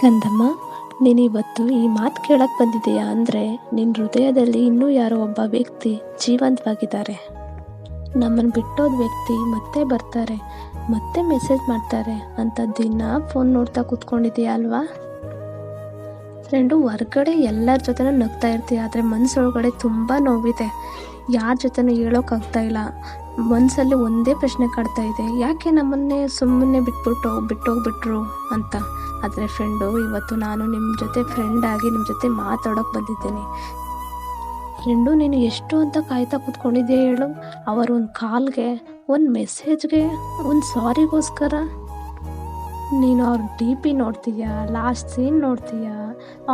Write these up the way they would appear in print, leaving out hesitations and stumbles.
ಕಂದಮ್ಮ, ನೀನಿವತ್ತು ಈ ಮಾತು ಕೇಳಕ್ಕೆ ಬಂದಿದೆಯಾ ಅಂದರೆ ನಿನ್ನ ಹೃದಯದಲ್ಲಿ ಇನ್ನೂ ಯಾರೋ ಒಬ್ಬ ವ್ಯಕ್ತಿ ಜೀವಂತವಾಗಿದ್ದಾರೆ. ನಮ್ಮನ್ನು ಬಿಟ್ಟೋದ ವ್ಯಕ್ತಿ ಮತ್ತೆ ಬರ್ತಾರೆ, ಮತ್ತೆ ಮೆಸೇಜ್ ಮಾಡ್ತಾರೆ ಅಂತ ದಿನ ಫೋನ್ ನೋಡ್ತಾ ಕೂತ್ಕೊಂಡಿದೆಯಾ ಅಲ್ವಾ? ಫ್ರೆಂಡು, ಹೊರ್ಗಡೆ ಎಲ್ಲರ ಜೊತೆನೂ ನಗ್ತಾ ಇರ್ತೀಯ, ಆದರೆ ಮನಸ್ಸೊಳಗಡೆ ತುಂಬ ನೋವಿದೆ. ಯಾರ ಜೊತೆನೂ ಹೇಳೋಕ್ಕಾಗ್ತಾ ಇಲ್ಲ. ಮನಸ್ಸಲ್ಲಿ ಒಂದೇ ಪ್ರಶ್ನೆ ಕಾಡ್ತಾ ಇದೆ, ಯಾಕೆ ನಮ್ಮನ್ನೇ ಸುಮ್ಮನೆ ಬಿಟ್ಟೋಗ್ಬಿಟ್ರು ಅಂತ. ಆದರೆ ಫ್ರೆಂಡು, ಇವತ್ತು ನಾನು ನಿಮ್ಮ ಜೊತೆ ಫ್ರೆಂಡಾಗಿ ನಿಮ್ಮ ಜೊತೆ ಮಾತಾಡೋಕ್ಕೆ ಬಂದಿದ್ದೀನಿ. ಫ್ರೆಂಡು, ನೀನು ಎಷ್ಟು ಅಂತ ಕಾಯ್ತಾ ಕೂತ್ಕೊಂಡಿದ್ದೆ ಹೇಳು? ಅವರ ಒಂದು ಕಾಲ್ಗೆ, ಒಂದು ಮೆಸೇಜ್ಗೆ, ಒಂದು ಸಾರಿಗೋಸ್ಕರ ನೀನು ಅವ್ರ DP ನೋಡ್ತೀಯಾ, ಲಾಸ್ಟ್ ಸೀನ್ ನೋಡ್ತೀಯಾ,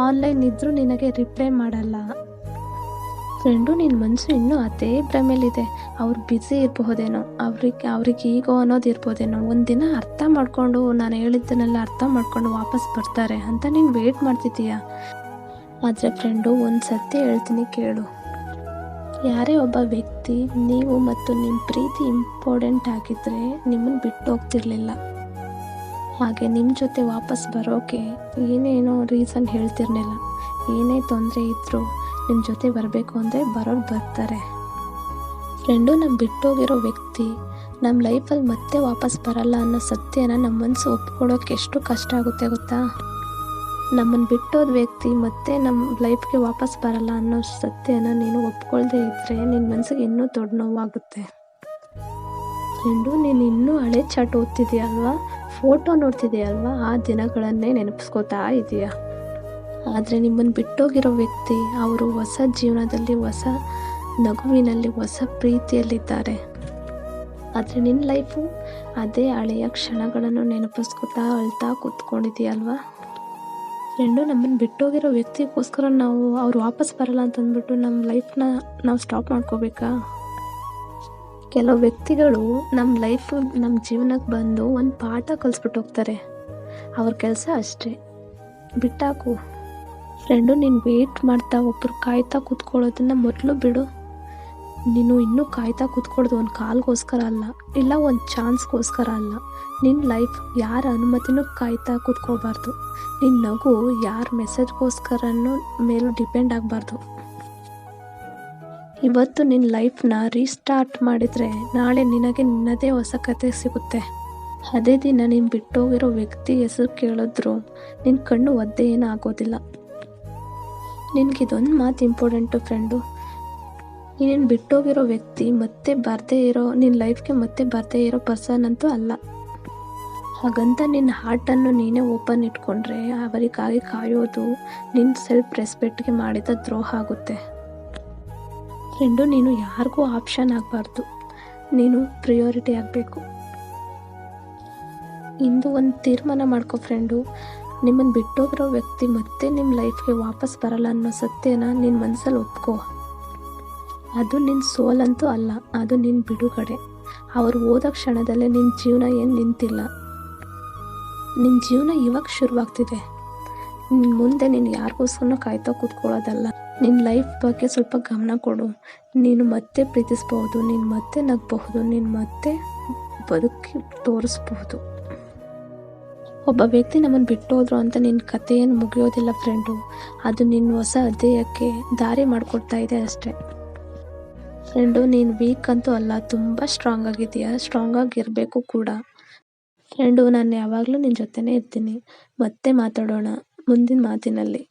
ಆನ್ಲೈನ್ ಇದ್ದರೂ ನಿನಗೆ ರಿಪ್ಲೈ ಮಾಡಲ್ಲ. ಫ್ರೆಂಡು, ನಿನ್ನ ಮನಸ್ಸು ಇನ್ನೂ ಅದೇ ಭ್ರಮೇಲಿದೆ. ಅವ್ರು ಬ್ಯುಸಿ ಇರಬಹುದೇನೋ, ಅವ್ರಿಗೆ ಈಗೋ ಅನ್ನೋದು ಇರ್ಬೋದೇನೋ. ಒಂದಿನ ಅರ್ಥ ಮಾಡಿಕೊಂಡು, ನಾನು ಹೇಳಿದ್ದನ್ನೆಲ್ಲ ಅರ್ಥ ಮಾಡಿಕೊಂಡು ವಾಪಸ್ ಬರ್ತಾರೆ ಅಂತ ನೀನು ವೇಟ್ ಮಾಡ್ತಿದ್ದೀಯ. ಆದರೆ ಫ್ರೆಂಡು, ಒಂದು ಸತ್ಯ ಹೇಳ್ತೀನಿ ಕೇಳು. ಯಾರೇ ಒಬ್ಬ ವ್ಯಕ್ತಿ ನೀವು ಮತ್ತು ನಿಮ್ಮ ಪ್ರೀತಿ ಇಂಪಾರ್ಟೆಂಟ್ ಆಗಿದ್ದರೆ ನಿಮ್ಮನ್ನು ಬಿಟ್ಟು ಹೋಗ್ತಿರ್ಲಿಲ್ಲ. ಹಾಗೆ ನಿಮ್ಮ ಜೊತೆ ವಾಪಸ್ ಬರೋಕ್ಕೆ ಏನೇನೋ ರೀಸನ್ ಹೇಳ್ತಿರ್ಲಿಲ್ಲ. ಏನೇ ತೊಂದರೆ ಇದ್ದರೂ ನಿಮ್ಮ ಜೊತೆ ಬರಬೇಕು ಅಂದರೆ ಬರೋರು ಬರ್ತಾರೆ. ಫ್ರೆಂಡು, ನಮ್ಮ ಬಿಟ್ಟೋಗಿರೋ ವ್ಯಕ್ತಿ ನಮ್ಮ ಲೈಫಲ್ಲಿ ಮತ್ತೆ ವಾಪಸ್ ಬರಲ್ಲ ಅನ್ನೋ ಸತ್ಯನ ನಮ್ಮ ಮನಸ್ಸು ಒಪ್ಕೊಳ್ಳೋಕೆ ಎಷ್ಟು ಕಷ್ಟ ಆಗುತ್ತೆ ಗೊತ್ತಾ? ನಮ್ಮನ್ನು ಬಿಟ್ಟೋದ ವ್ಯಕ್ತಿ ಮತ್ತೆ ನಮ್ಮ ಲೈಫ್ಗೆ ವಾಪಸ್ ಬರಲ್ಲ ಅನ್ನೋ ಸತ್ಯನ ನೀನು ಒಪ್ಕೊಳ್ದೇ ಇದ್ದರೆ ನಿನ್ನ ಮನಸ್ಸಿಗೆ ಇನ್ನೂ ದೊಡ್ಡ ನೋವಾಗುತ್ತೆ. ಫ್ರೆಂಡು, ನೀನು ಇನ್ನೂ ಹಳೆ ಚಾಟ್ ಓದ್ತಿದೆಯಲ್ವಾ, ಫೋಟೋ ನೋಡ್ತಿದೆಯಲ್ವಾ, ಆ ದಿನಗಳನ್ನೇ ನೆನಪಿಸ್ಕೋತಾ ಇದೆಯಾ. ಆದರೆ ನಿಮ್ಮನ್ನು ಬಿಟ್ಟೋಗಿರೋ ವ್ಯಕ್ತಿ ಅವರು ಹೊಸ ಜೀವನದಲ್ಲಿ, ಹೊಸ ನಗುವಿನಲ್ಲಿ, ಹೊಸ ಪ್ರೀತಿಯಲ್ಲಿದ್ದಾರೆ. ಆದರೆ ನಿನ್ನ ಲೈಫು ಅದೇ ಹಳೆಯ ಕ್ಷಣಗಳನ್ನು ನೆನಪಿಸ್ಕೊತಾ ಅಳ್ತಾ ಕೂತ್ಕೊಂಡಿದೆಯಲ್ವಾ. ಫ್ರೆಂಡು, ನಮ್ಮನ್ನು ಬಿಟ್ಟೋಗಿರೋ ವ್ಯಕ್ತಿಗೋಸ್ಕರ ಅವ್ರು ವಾಪಸ್ ಬರಲ್ಲ ಅಂತಂದ್ಬಿಟ್ಟು ನಮ್ಮ ಲೈಫ್ನ ನಾವು ಸ್ಟಾಪ್ ಮಾಡ್ಕೋಬೇಕಾ? ಕೆಲವು ವ್ಯಕ್ತಿಗಳು ನಮ್ಮ ಲೈಫು, ನಮ್ಮ ಜೀವನಕ್ಕೆ ಬಂದು ಒಂದು ಪಾಠ ಕಲಿಸ್ಬಿಟ್ಟು ಹೋಗ್ತಾರೆ. ಅವ್ರ ಕೆಲಸ ಅಷ್ಟೇ, ಬಿಟ್ಟಾಕು. ಫ್ರೆಂಡು, ನೀನು ವೇಟ್ ಮಾಡ್ತಾ ಒಬ್ಬರು ಕಾಯ್ತಾ ಕೂತ್ಕೊಳ್ಳೋದನ್ನು ಮೊದಲು ಬಿಡು. ನೀನು ಇನ್ನೂ ಕಾಯ್ತಾ ಕೂತ್ಕೊಳ್ಳೋದು ಒಂದು ಕಾಲ್ಗೋಸ್ಕರ ಅಲ್ಲ, ಇಲ್ಲ ಒಂದು ಚಾನ್ಸ್ಗೋಸ್ಕರ ಅಲ್ಲ. ನಿನ್ನ ಲೈಫ್ ಯಾರ ಅನುಮತಿನೂ ಕಾಯ್ತಾ ಕೂತ್ಕೋಬಾರ್ದು. ನಿನ್ನ ನಗು ಯಾರ ಮೆಸೇಜ್ಗೋಸ್ಕರನೂ ಮೇಲೂ ಡಿಪೆಂಡ್ ಆಗಬಾರ್ದು. ಇವತ್ತು ನಿನ್ನ ಲೈಫ್ನ ರೀಸ್ಟಾರ್ಟ್ ಮಾಡಿದರೆ ನಾಳೆ ನಿನಗೆ ನಿನ್ನದೇ ಹೊಸ ಕತೆ ಸಿಗುತ್ತೆ. ಅದೇ ದಿನ ನೀನು ಬಿಟ್ಟೋಗಿರೋ ವ್ಯಕ್ತಿ ಹೆಸರು ಕೇಳಿದ್ರು ನಿನ್ನ ಕಣ್ಣು ಒದ್ದೆ ಏನೂ ಆಗೋದಿಲ್ಲ. ನಿನಗಿದೊಂದು ಮಾತು ಇಂಪಾರ್ಟೆಂಟು ಫ್ರೆಂಡು. ನೀನು ಬಿಟ್ಟೋಗಿರೋ ವ್ಯಕ್ತಿ ಮತ್ತೆ ಬರದೇ ಇರೋ, ನಿನ್ನ ಲೈಫ್ಗೆ ಮತ್ತೆ ಬರದೇ ಇರೋ ಪರ್ಸನ್ ಅಂತೂ ಅಲ್ಲ. ಹಾಗಂತ ನಿನ್ನ ಹಾರ್ಟನ್ನು ನೀನೇ ಓಪನ್ ಇಟ್ಕೊಂಡ್ರೆ ಅವರಿಗಾಗಿ ಕಾಯೋದು ನಿನ್ನ ಸೆಲ್ಫ್ ರೆಸ್ಪೆಕ್ಟ್ಗೆ ಮಾಡಿದ ದ್ರೋಹ ಆಗುತ್ತೆ. ಫ್ರೆಂಡು, ನೀನು ಯಾರಿಗೂ ಆಪ್ಷನ್ ಆಗಬಾರ್ದು, ನೀನು ಪ್ರಿಯಾರಿಟಿ ಆಗಬೇಕು. ಇಂದು ಒಂದು ತೀರ್ಮಾನ ಮಾಡ್ಕೊ ಫ್ರೆಂಡು. ನಿಮ್ಮನ್ನು ಬಿಟ್ಟೋಗಿರೋ ವ್ಯಕ್ತಿ ಮತ್ತೆ ನಿಮ್ಮ ಲೈಫ್ಗೆ ವಾಪಸ್ ಬರಲ್ಲ ಅನ್ನೋ ಸತ್ಯನ ನಿನ್ನ ಮನಸ್ಸಲ್ಲಿ ಒಪ್ಕೋ. ಅದು ನಿನ್ನ ಸೋಲಂತೂ ಅಲ್ಲ, ಅದು ನಿನ್ನ ಬಿಡುಗಡೆ. ಅವರು ಹೋದ ಕ್ಷಣದಲ್ಲೇ ನಿನ್ನ ಜೀವನ ಏನು ನಿಂತಿಲ್ಲ. ನಿನ್ನ ಜೀವನ ಇವಾಗ ಶುರುವಾಗ್ತಿದೆ. ಮುಂದೆ ನೀನು ಯಾರಿಗೋಸ್ಕರ ಕಾಯ್ತಾ ಕೂತ್ಕೊಳ್ಳೋದಲ್ಲ. ನಿನ್ನ ಲೈಫ್ ಬಗ್ಗೆ ಸ್ವಲ್ಪ ಗಮನ ಕೊಡು. ನೀನು ಮತ್ತೆ ಪ್ರೀತಿಸ್ಬಹುದು, ನೀನು ಮತ್ತೆ ನಗಬಹುದು, ನೀನು ಮತ್ತೆ ಬದುಕಿ ತೋರಿಸ್ಬಹುದು. ಒಬ್ಬ ವ್ಯಕ್ತಿ ನಮ್ಮನ್ನು ಬಿಟ್ಟೋದ್ರು ಅಂತ ನಿನ್ನ ಕತೆ ಏನು ಮುಗಿಯೋದಿಲ್ಲ ಫ್ರೆಂಡು. ಅದು ನಿನ್ನ ಹೊಸ ಅಧ್ಯಾಯಕ್ಕೆ ದಾರಿ ಮಾಡಿಕೊಡ್ತಾ ಇದೆ ಅಷ್ಟೇ. ಫ್ರೆಂಡು, ನೀನು ವೀಕ್ ಅಂತೂ ಅಲ್ಲ, ತುಂಬ ಸ್ಟ್ರಾಂಗ್ ಆಗಿದೆಯಾ, ಸ್ಟ್ರಾಂಗ್ ಆಗಿರಬೇಕು ಕೂಡ. ಫ್ರೆಂಡು, ನಾನು ಯಾವಾಗಲೂ ನಿನ್ನ ಜೊತೆನೇ ಇರ್ತೀನಿ. ಮತ್ತೆ ಮಾತಾಡೋಣ ಮುಂದಿನ ಮಾತಿನಲ್ಲಿ.